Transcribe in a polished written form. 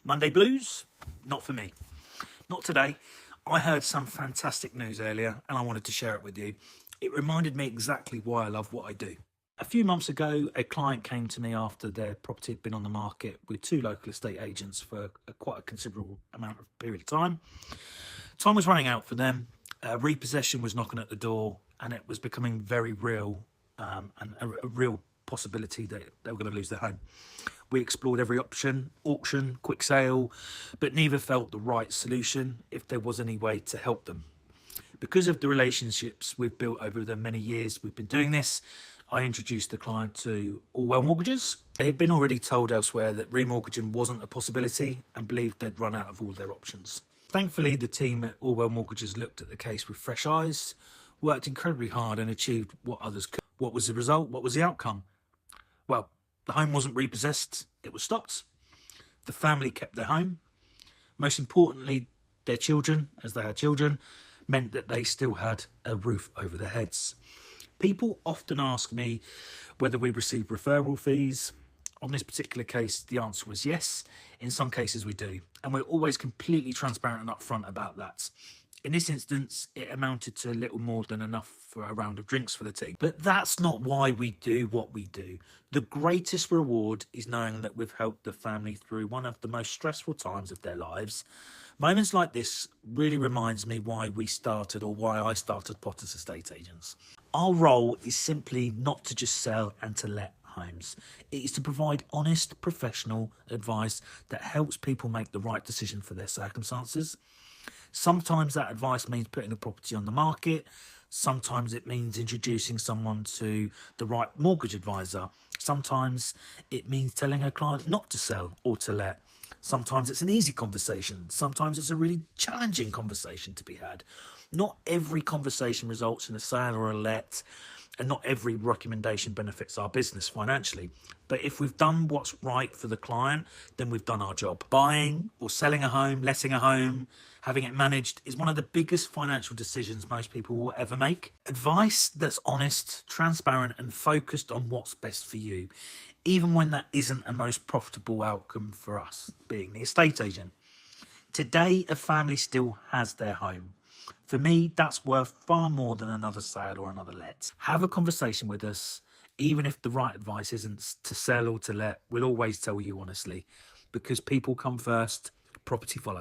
Monday blues? Not for me. Not today. I heard some fantastic news earlier and I wanted to share it with you. It reminded me exactly why I love what I do. A few months ago, a client came to me after their property had been on the market with two local estate agents for quite a considerable amount of period of time. Time was running out for them. Repossession was knocking at the door and it was becoming very real, and a real possibility that they were going to lose their home. We explored every option, auction, quick sale, but neither felt the right solution if there was any way to help them. Because of the relationships we've built over the many years we've been doing this, I introduced the client to Allwell Mortgages. They had been already told elsewhere that remortgaging wasn't a possibility and believed they'd run out of all their options. Thankfully, the team at Allwell Mortgages looked at the case with fresh eyes, worked incredibly hard and achieved what others could. What was the result? What was the outcome? Well, the home wasn't repossessed, it was stopped. The family kept their home. Most importantly, their children, as they had children, meant that they still had a roof over their heads. People often ask me whether we receive referral fees. On this particular case, the answer was yes. In some cases we do. And we're always completely transparent and upfront about that. In this instance, it amounted to little more than enough for a round of drinks for the team. But that's not why we do what we do. The greatest reward is knowing that we've helped the family through one of the most stressful times of their lives. Moments like this really reminds me why we started, or why I started Potter's Estate Agents. Our role is simply not to just sell and to let homes. It is to provide honest, professional advice that helps people make the right decision for their circumstances. Sometimes that advice means putting a property on the market. Sometimes it means introducing someone to the right mortgage advisor. Sometimes it means telling a client not to sell or to let. Sometimes it's an easy conversation. Sometimes it's a really challenging conversation to be had. Not every conversation results in a sale or a let, and not every recommendation benefits our business financially. But if we've done what's right for the client, then we've done our job. Buying or selling a home, letting a home, having it managed is one of the biggest financial decisions most people will ever make. Advice that's honest, transparent, and focused on what's best for you, even when that isn't a most profitable outcome for us, being the estate agent. Today, a family still has their home. For me, that's worth far more than another sale or another let. Have a conversation with us. Even if the right advice isn't to sell or to let, we'll always tell you honestly, because people come first, property follows.